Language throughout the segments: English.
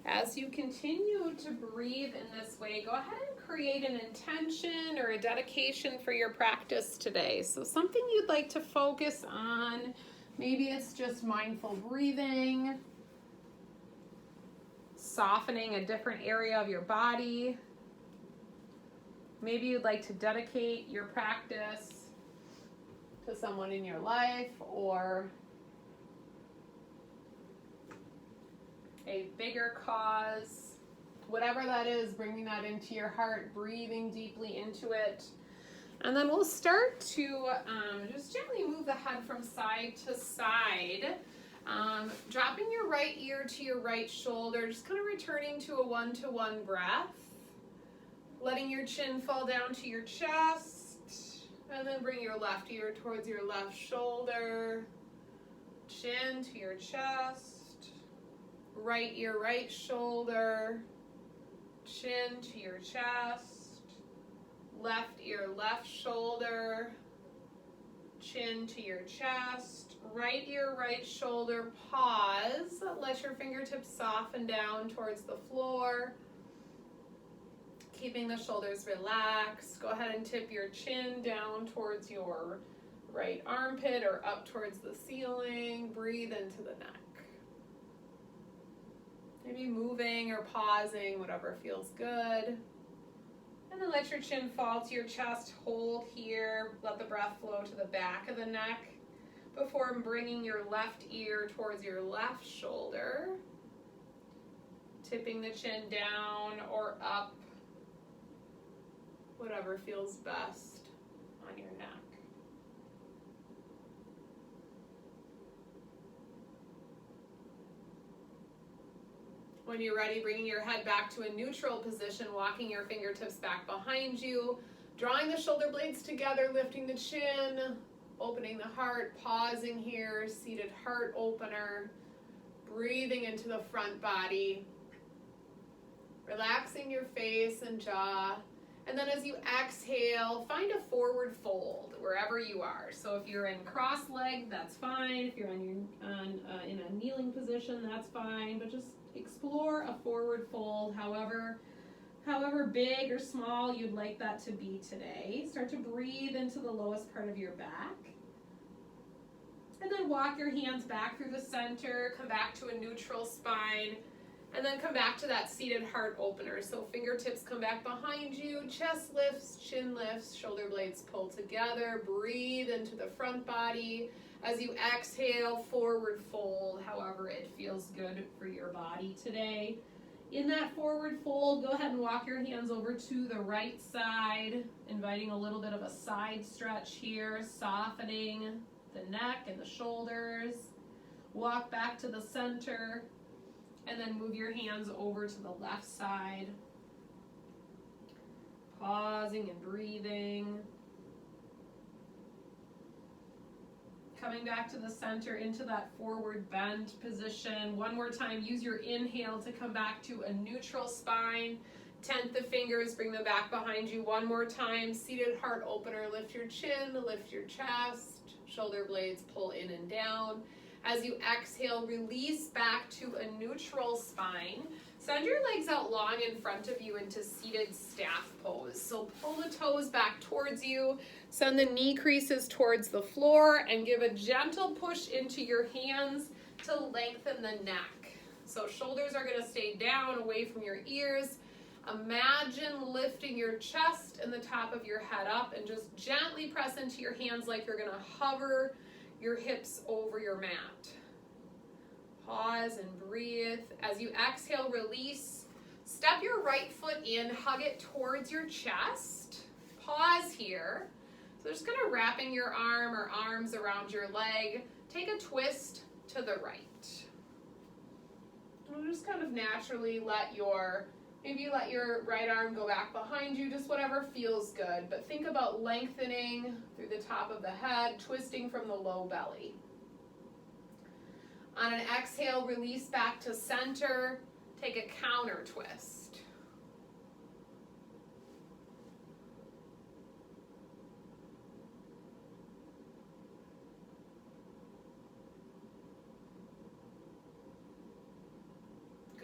As you continue to breathe in this way, go ahead and create an intention or a dedication for your practice today. So something you'd like to focus on. Maybe it's just mindful breathing, softening a different area of your body. Maybe you'd like to dedicate your practice to someone in your life or a bigger cause. Whatever that is, bringing that into your heart, breathing deeply into it. And then we'll start to just gently move the head from side to side. Dropping your right ear to your right shoulder, just kind of returning to a one-to-one breath. Letting your chin fall down to your chest. And then bring your left ear towards your left shoulder. Chin to your chest. Right ear, right shoulder. Chin to your chest. Left ear, left shoulder. Chin to your chest. Right ear, right shoulder. Pause. Let your fingertips soften down towards the floor. Keeping the shoulders relaxed. Go ahead and tip your chin down towards your right armpit or up towards the ceiling. Breathe into the neck. Maybe moving or pausing, whatever feels good. And then let your chin fall to your chest. Hold here. Let the breath flow to the back of the neck before bringing your left ear towards your left shoulder. Tipping the chin down or up. Whatever feels best on your neck. When you're ready, bringing your head back to a neutral position, walking your fingertips back behind you, drawing the shoulder blades together, lifting the chin, opening the heart, pausing here, seated heart opener, breathing into the front body, relaxing your face and jaw. And then as you exhale, find a forward fold wherever you are. So if you're in cross-legged, that's fine. If you're in a kneeling position, that's fine. But just explore a forward fold, however big or small you'd like that to be today. Start to breathe into the lowest part of your back. And then walk your hands back through the center, come back to a neutral spine. And then come back to that seated heart opener. So fingertips come back behind you, chest lifts, chin lifts, shoulder blades pull together. Breathe into the front body. As you exhale, forward fold, however it feels good for your body today. In that forward fold, go ahead and walk your hands over to the right side, inviting a little bit of a side stretch here, softening the neck and the shoulders. Walk back to the center. And then move your hands over to the left side. Pausing and breathing. Coming back to the center into that forward bend position. One more time, use your inhale to come back to a neutral spine. Tent the fingers, bring them back behind you. One more time, seated heart opener. Lift your chin, lift your chest. Shoulder blades pull in and down. As you exhale, release back to a neutral spine. Send your legs out long in front of you into seated staff pose. So pull the toes back towards you, send the knee creases towards the floor, and give a gentle push into your hands to lengthen the neck. So shoulders are going to stay down, away from your ears. Imagine lifting your chest and the top of your head up and just gently press into your hands like you're going to hover your hips over your mat. Pause and breathe. As you exhale, release. Step your right foot in, hug it towards your chest. Pause here. So just kind of wrapping your arm or arms around your leg. Take a twist to the right. And just kind of naturally maybe let your right arm go back behind you, just whatever feels good. But think about lengthening through the top of the head, twisting from the low belly. On an exhale, release back to center. Take a counter twist.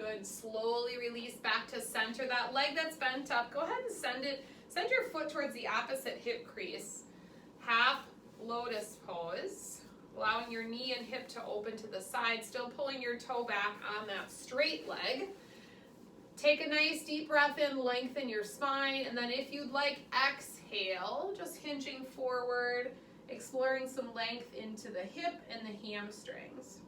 Good. Slowly release back to center. That leg that's bent up, go ahead and send your foot towards the opposite hip crease. Half lotus pose, allowing your knee and hip to open to the side, still pulling your toe back on that straight leg. Take a nice deep breath in, lengthen your spine, and then if you'd like, exhale, just hinging forward, exploring some length into the hip and the hamstrings.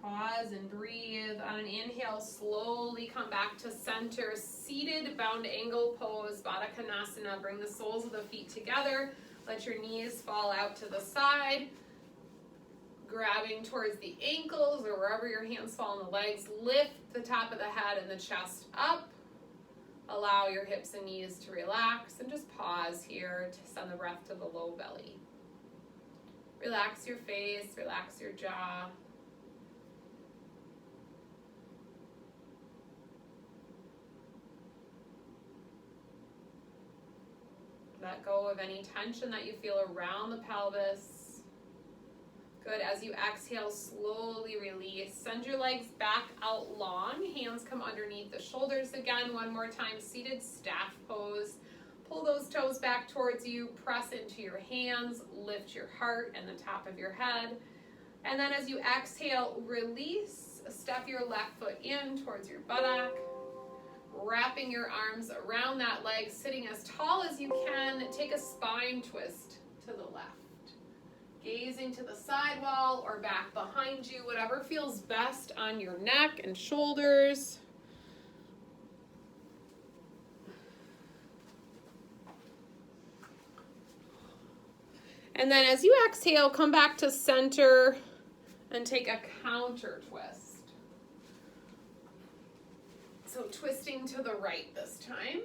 Pause and breathe. On an inhale, slowly come back to center. Seated bound angle pose, Baddha Konasana. Bring the soles of the feet together. Let your knees fall out to the side. Grabbing towards the ankles or wherever your hands fall on the legs. Lift the top of the head and the chest up. Allow your hips and knees to relax. And just pause here to send the breath to the low belly. Relax your face, relax your jaw. Let go of any tension that you feel around the pelvis. Good. As you exhale, slowly release. Send your legs back out long. Hands come underneath the shoulders again. One more time, seated staff pose. Pull those toes back towards you. Press into your hands. Lift your heart and the top of your head. And then as you exhale, release. Step your left foot in towards your buttock. Wrapping your arms around that leg, sitting as tall as you can. Take a spine twist to the left. Gazing to the side wall or back behind you, whatever feels best on your neck and shoulders. And then as you exhale, come back to center and take a counter twist. So twisting to the right this time.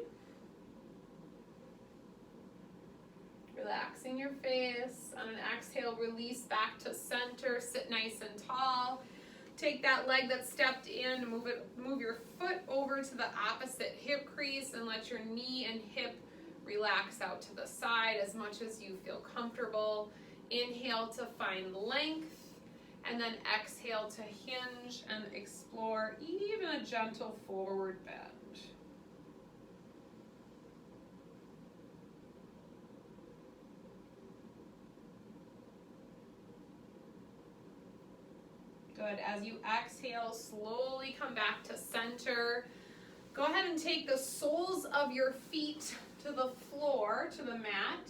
Relaxing your face. On an exhale, release back to center. Sit nice and tall. Take that leg that stepped in, move your foot over to the opposite hip crease and let your knee and hip relax out to the side as much as you feel comfortable. Inhale to find length. And then exhale to hinge and explore even a gentle forward bend. Good. As you exhale, slowly come back to center. Go ahead and take the soles of your feet to the floor, to the mat.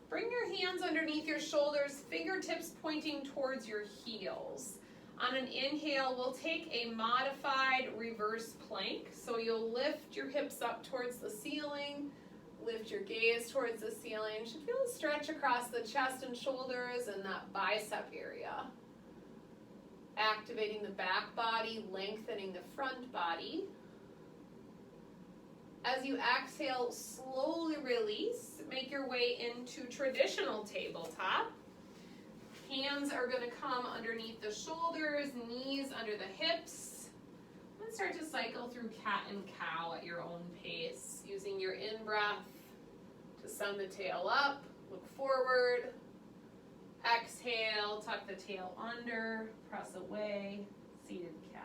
Bring your hands underneath your shoulders, fingertips pointing towards your heels. On an inhale, we'll take a modified reverse plank. So you'll lift your hips up towards the ceiling, lift your gaze towards the ceiling. You should feel a stretch across the chest and shoulders and that bicep area. Activating the back body, lengthening the front body. As you exhale, slowly release. Make your way into traditional tabletop. Hands are going to come underneath the shoulders, knees under the hips. And start to cycle through cat and cow at your own pace, using your in-breath to send the tail up, look forward. Exhale, tuck the tail under, press away, seated cat.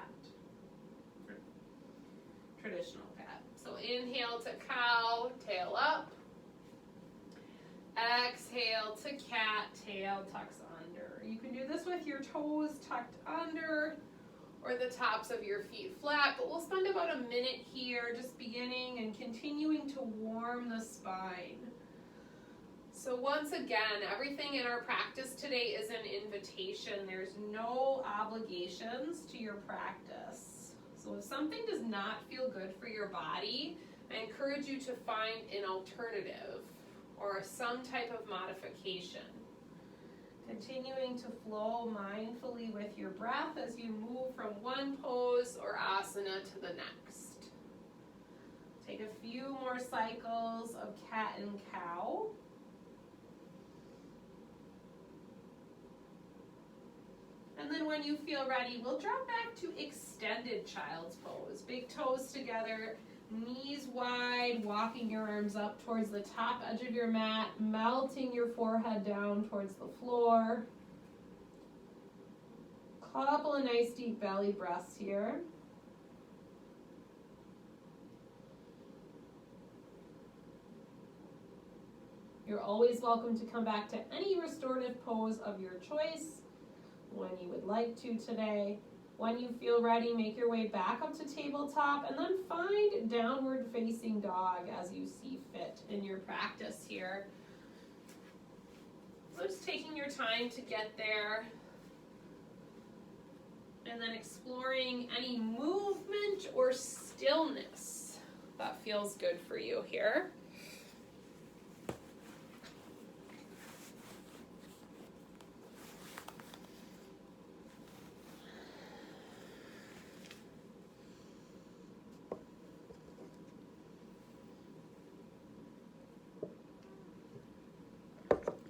Traditional cat. So inhale to cow, tail up. Exhale to cat, tail tucks under. You can do this with your toes tucked under or the tops of your feet flat, but we'll spend about a minute here just beginning and continuing to warm the spine. So once again, everything in our practice today is an invitation. There's no obligations to your practice. So if something does not feel good for your body, I encourage you to find an alternative or some type of modification. Continuing to flow mindfully with your breath as you move from one pose or asana to the next. Take a few more cycles of cat and cow. And then when you feel ready, we'll drop back to extended child's pose. Big toes together, Knees wide, walking your arms up towards the top edge of your mat, melting your forehead down towards the floor. Couple of nice deep belly breaths here. You're always welcome to come back to any restorative pose of your choice when you would like to today. When you feel ready, make your way back up to tabletop and then find downward facing dog as you see fit in your practice here. So just taking your time to get there and then exploring any movement or stillness that feels good for you here.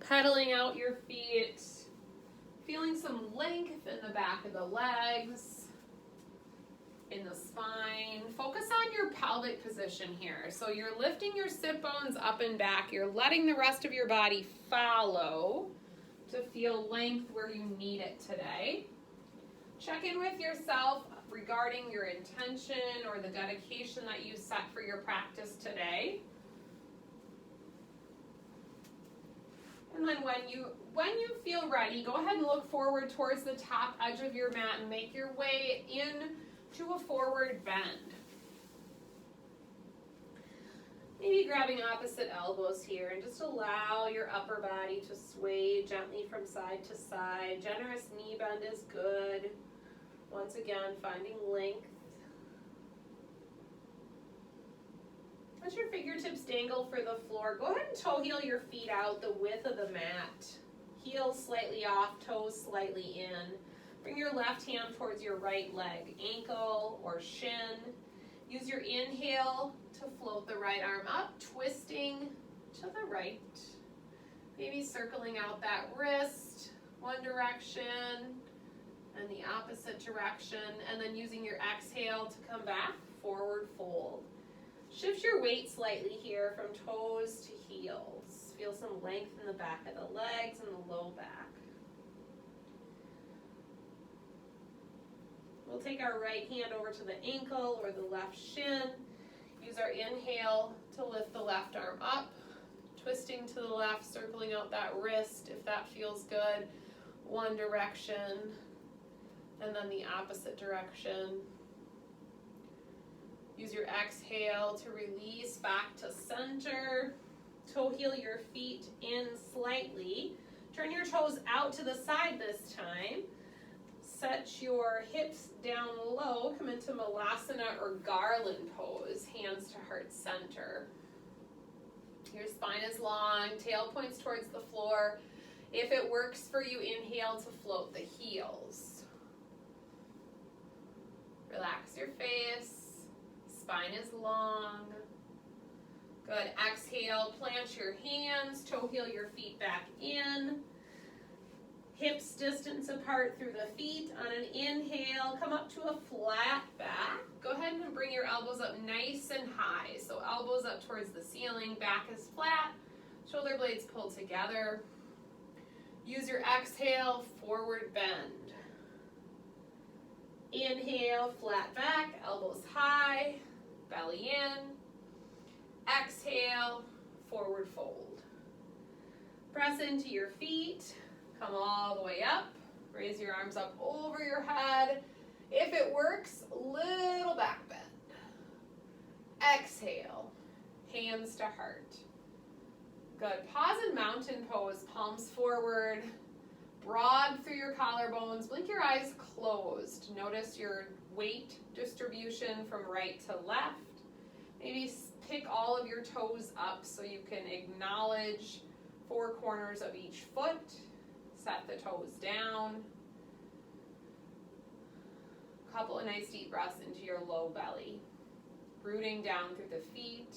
Pedaling out your feet, feeling some length in the back of the legs, in the spine. Focus on your pelvic position here. So you're lifting your sit bones up and back. You're letting the rest of your body follow to feel length where you need it today. Check in with yourself regarding your intention or the dedication that you set for your practice today. And then when you feel ready, go ahead and look forward towards the top edge of your mat and make your way into a forward bend. Maybe grabbing opposite elbows here and just allow your upper body to sway gently from side to side. Generous knee bend is good. Once again, finding length. Let your fingertips dangle for the floor. Go ahead and toe heel your feet out the width of the mat. Heels slightly off, toes slightly in. Bring your left hand towards your right leg, ankle or shin. Use your inhale to float the right arm up, twisting to the right. Maybe circling out that wrist, one direction and the opposite direction. And then using your exhale to come back, forward fold. Shift your weight slightly here from toes to heels. Feel some length in the back of the legs and the low back. We'll take our right hand over to the ankle or the left shin. Use our inhale to lift the left arm up, twisting to the left, circling out that wrist if that feels good. One direction, and then the opposite direction. Use your exhale to release back to center. Toe heel your feet in slightly. Turn your toes out to the side this time. Set your hips down low. Come into Malasana or Garland pose, hands to heart center. Your spine is long, tail points towards the floor. If it works for you, inhale to float the heels. Relax your face. Spine is long. Good. Exhale, plant your hands, toe heel your feet back in. Hips distance apart through the feet. On an inhale, come up to a flat back. Go ahead and bring your elbows up nice and high. So elbows up towards the ceiling, back is flat, shoulder blades pull together. Use your exhale, forward bend. Inhale, flat back, elbows high, belly in. Exhale, forward fold. Press into your feet. Come all the way up. Raise your arms up over your head. If it works, little back bend. Exhale, hands to heart. Good. Pause in mountain pose, palms forward, broad through your collarbones. Blink your eyes closed. Notice your weight distribution from right to left. Maybe pick all of your toes up so you can acknowledge four corners of each foot. Set the toes down. A couple of nice deep breaths into your low belly. Rooting down through the feet,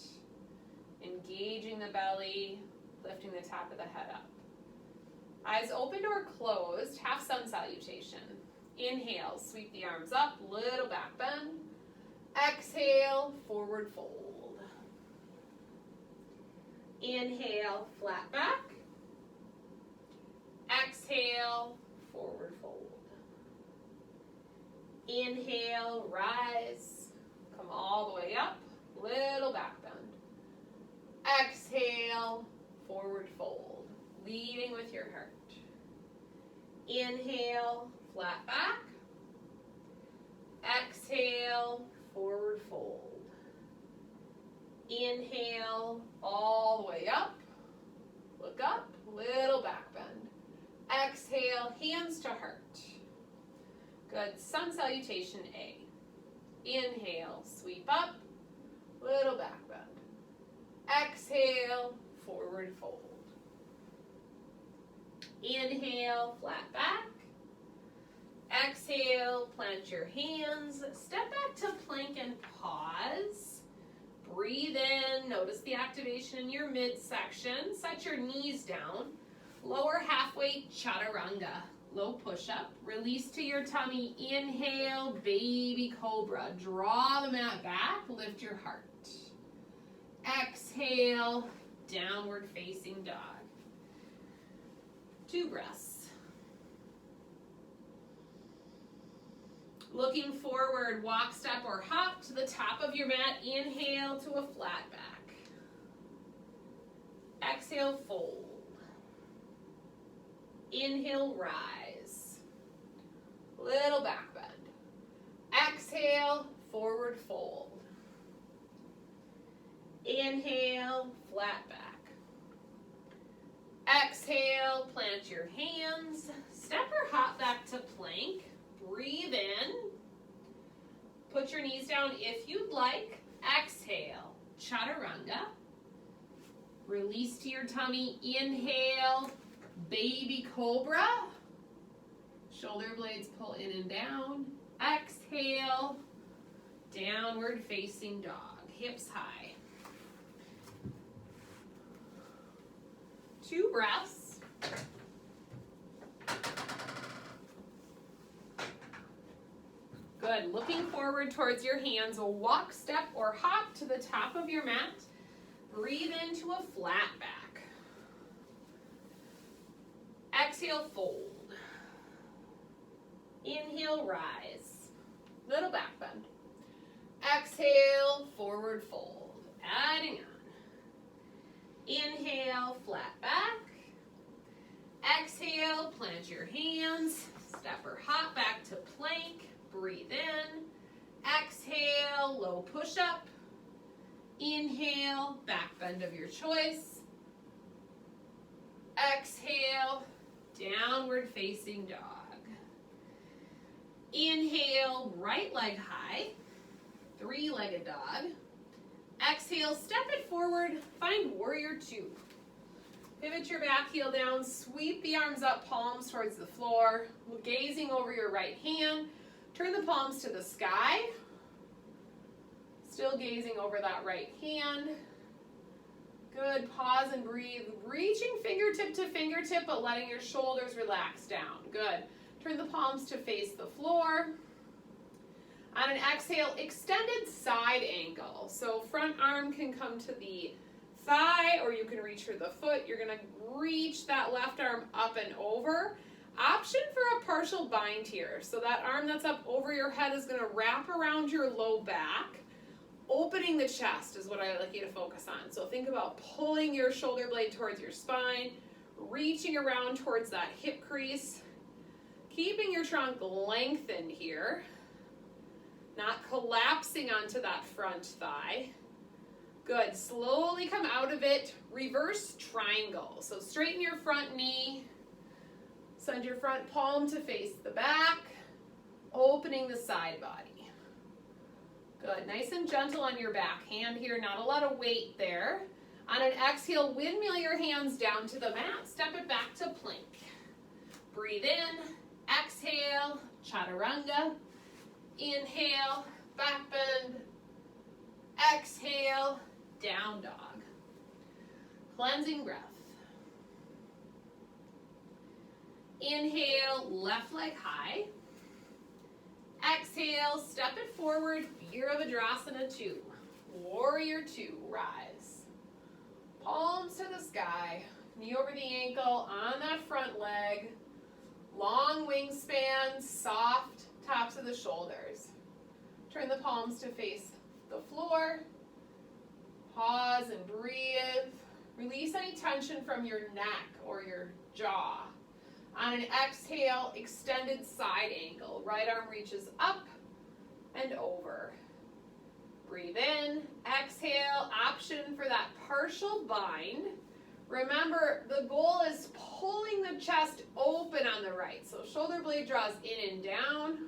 engaging the belly, lifting the top of the head up. Eyes opened or closed, half sun salutation. Inhale, sweep the arms up, little back bend. Exhale, forward fold. Inhale, flat back. Exhale, forward fold. Inhale, rise. Come all the way up, little back bend. Exhale, forward fold, leading with your heart. Inhale, flat back. Exhale, forward fold. Inhale, all the way up. Look up, little back bend. Exhale, hands to heart. Good, sun salutation A. Inhale, sweep up, little back bend. Exhale, forward fold. Inhale, flat back. Exhale, plant your hands. Step back to plank and pause. Breathe in. Notice the activation in your midsection. Set your knees down. Lower halfway chaturanga. Low push-up. Release to your tummy. Inhale, baby cobra. Draw the mat back. Lift your heart. Exhale, downward facing dog. 2 breaths. Looking forward, walk, step, or hop to the top of your mat. Inhale to a flat back. Exhale, fold. Inhale, rise. Little back bend. Exhale, forward fold. Inhale, flat back. Exhale, plant your hands. Step or hop back to plank. Breathe in. Put your knees down if you'd like. Exhale, chaturanga. Release to your tummy. Inhale, baby cobra. Shoulder blades pull in and down. Exhale, downward facing dog. Hips high. 2 breaths. Good. Looking forward towards your hands. Walk, step, or hop to the top of your mat. Breathe into a flat back. Exhale, fold. Inhale, rise. Little back bend. Exhale, forward fold. Adding on. Inhale, flat back. Exhale, plant your hands. Step or hop back to plank. Breathe in. Exhale, low push-up. Inhale, back bend of your choice. Exhale, downward facing dog. Inhale, right leg high. 3-legged dog. Exhale, step it forward, find warrior 2. Pivot your back heel down, sweep the arms up, palms towards the floor, gazing over your right hand. Turn the palms to the sky. Still gazing over that right hand. Good, pause and breathe. Reaching fingertip to fingertip, but letting your shoulders relax down. Good. Turn the palms to face the floor. On an exhale, extended side angle. So front arm can come to the thigh, or you can reach for the foot. You're gonna reach that left arm up and over. Option for a partial bind here. So that arm that's up over your head is gonna wrap around your low back. Opening the chest is what I like you to focus on. So think about pulling your shoulder blade towards your spine, reaching around towards that hip crease, keeping your trunk lengthened here. Not collapsing onto that front thigh. Good, slowly come out of it, reverse triangle. So straighten your front knee, send your front palm to face the back, opening the side body. Good, nice and gentle on your back hand here, not a lot of weight there. On an exhale, windmill your hands down to the mat, step it back to plank. Breathe in, exhale, chaturanga. Inhale, back bend. Exhale, down dog. Cleansing breath. Inhale, left leg high. Exhale, step it forward, Virabhadrasana 2. Warrior 2, rise. Palms to the sky, knee over the ankle, on that front leg. Long wingspan, soft tops of the shoulders. Turn the palms to face the floor. Pause and breathe. Release any tension from your neck or your jaw. On an exhale, extended side angle. Right arm reaches up and over. Breathe in, exhale, option for that partial bind. Remember, the goal is pulling the chest open on the right. So shoulder blade draws in and down.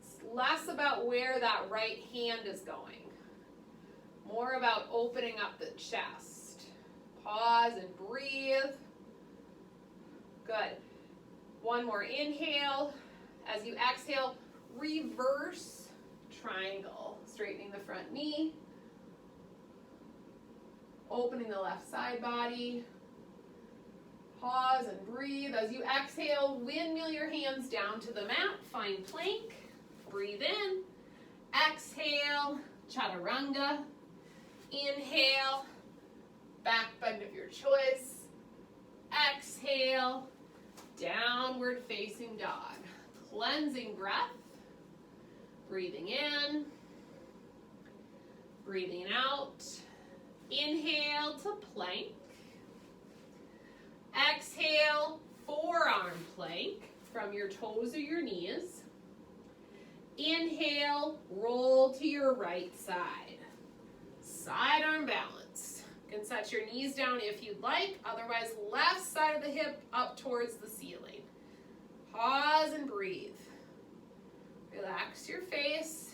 It's less about where that right hand is going. More about opening up the chest. Pause and breathe. Good. One more inhale. As you exhale, reverse triangle. Straightening the front knee. Opening the left side body. Pause and breathe. As you exhale, windmill your hands down to the mat. Find plank. Breathe in. Exhale, chaturanga. Inhale, back bend of your choice. Exhale, downward facing dog. Cleansing breath. Breathing in. Breathing out. Inhale to plank. Exhale, forearm plank from your toes or your knees. Inhale, roll to your right side. Side arm balance. You can set your knees down if you'd like, otherwise left side of the hip up towards the ceiling. Pause and breathe. Relax your face.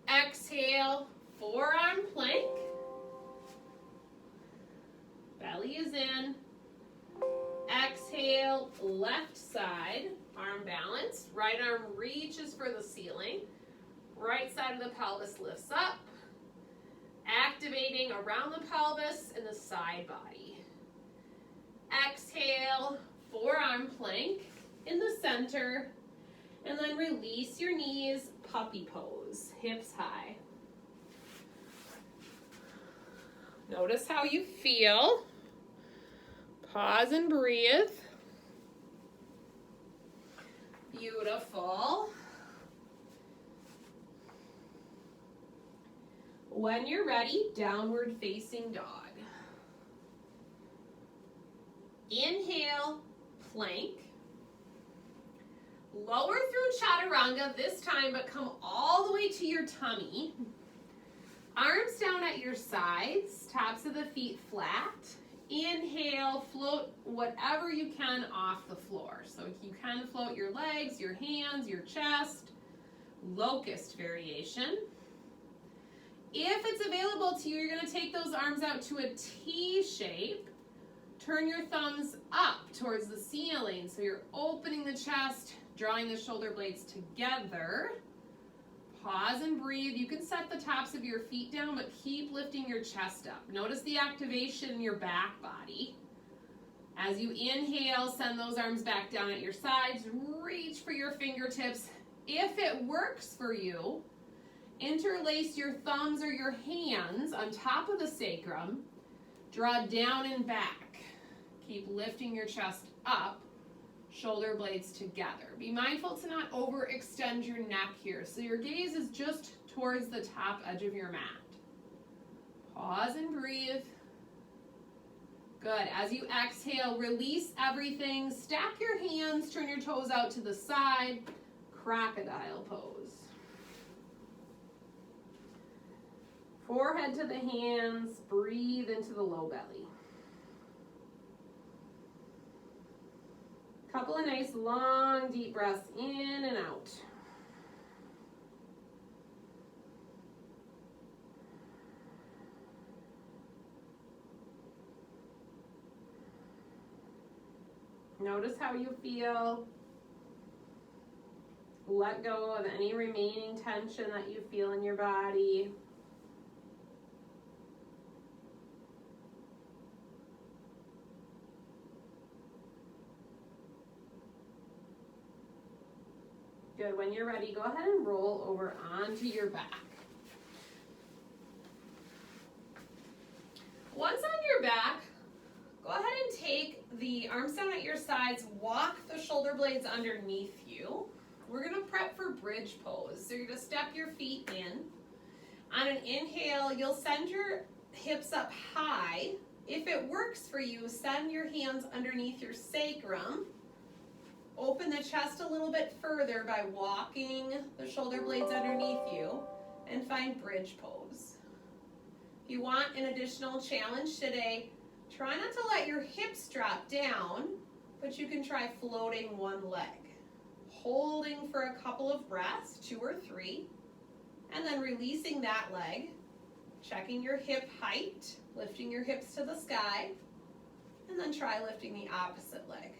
Exhale, forearm plank. Belly is in. Exhale, left side, arm balanced. Right arm reaches for the ceiling. Right side of the pelvis lifts up. Activating around the pelvis and the side body. Exhale, forearm plank in the center. And then release your knees, puppy pose, hips high. Notice how you feel. Pause and breathe. Beautiful. When you're ready, downward facing dog. Inhale, plank. Lower through chaturanga this time, but come all the way to your tummy. Arms down at your sides, tops of the feet flat. Inhale, float whatever you can off the floor. So you can float your legs, your hands, your chest. Locust variation. If it's available to you, you're going to take those arms out to a T shape. Turn your thumbs up towards the ceiling. So you're opening the chest, drawing the shoulder blades together. Pause and breathe. You can set the tops of your feet down, but keep lifting your chest up. Notice the activation in your back body. As you inhale, send those arms back down at your sides. Reach for your fingertips. If it works for you, interlace your thumbs or your hands on top of the sacrum. Draw down and back. Keep lifting your chest up. Shoulder blades together. Be mindful to not overextend your neck here. So your gaze is just towards the top edge of your mat. Pause and breathe. Good. As you exhale, release everything. Stack your hands, turn your toes out to the side. Crocodile pose. Forehead to the hands. Breathe into the low belly. Couple of nice long deep breaths in and out. Notice how you feel. Let go of any remaining tension that you feel in your body. Good. When you're ready, go ahead and roll over onto your back. Once on your back, go ahead and take the arms down at your sides, walk the shoulder blades underneath you. We're gonna prep for bridge pose. So you're gonna step your feet in. On an inhale, you'll send your hips up high. If it works for you, send your hands underneath your sacrum. Open the chest a little bit further by walking the shoulder blades underneath you and find bridge pose. If you want an additional challenge today, try not to let your hips drop down, but you can try floating one leg. Holding for a couple of breaths, 2 or 3, and then releasing that leg, checking your hip height, lifting your hips to the sky, and then try lifting the opposite leg.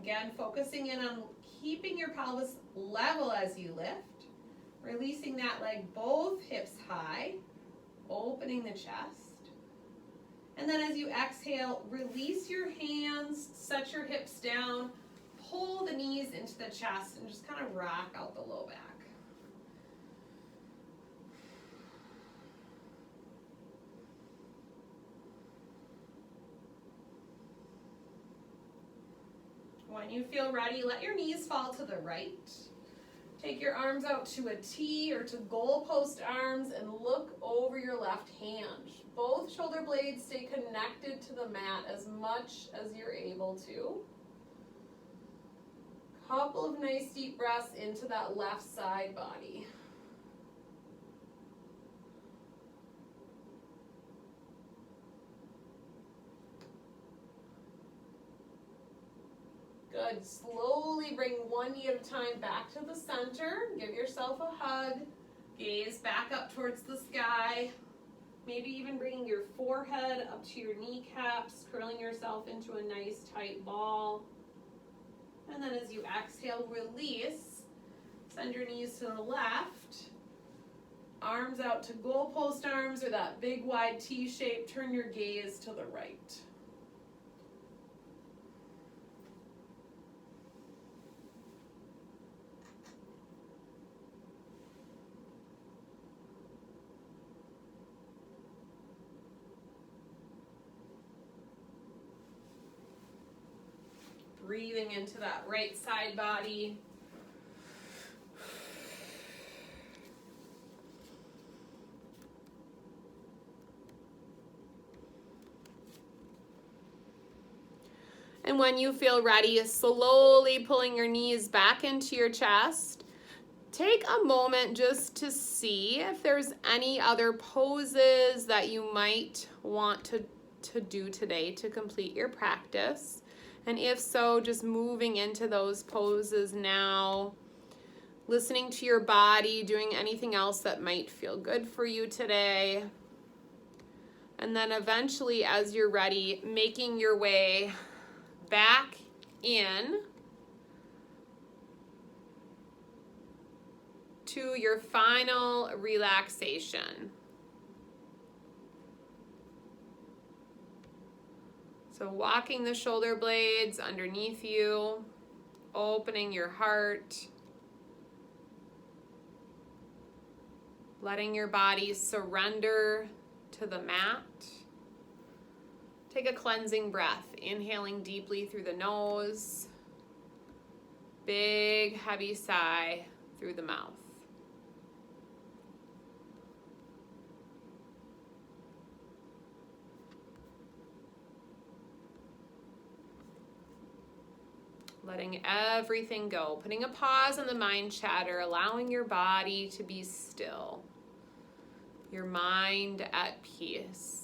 Again, focusing in on keeping your pelvis level as you lift, releasing that leg, both hips high, opening the chest. And then as you exhale, release your hands, set your hips down, pull the knees into the chest, and just kind of rock out the low back. When you feel ready, let your knees fall to the right. Take your arms out to a T or to goalpost arms and look over your left hand. Both shoulder blades stay connected to the mat as much as you're able to. Couple of nice deep breaths into that left side body. Good. Slowly bring one knee at a time back to the center. Give yourself a hug. Gaze back up towards the sky. Maybe even bringing your forehead up to your kneecaps, curling yourself into a nice tight ball. And then as you exhale, release. Send your knees to the left. Arms out to goalpost arms or that big wide T shape. Turn your gaze to the right. Breathing into that right side body. And when you feel ready, slowly pulling your knees back into your chest. Take a moment just to see if there's any other poses that you might want to do today to complete your practice. And if so, just moving into those poses now, listening to your body, doing anything else that might feel good for you today. And then eventually, as you're ready, making your way back in to your final relaxation. So walking the shoulder blades underneath you, opening your heart, letting your body surrender to the mat. Take a cleansing breath, inhaling deeply through the nose, big heavy sigh through the mouth. Letting everything go, putting a pause on the mind chatter, allowing your body to be still, your mind at peace.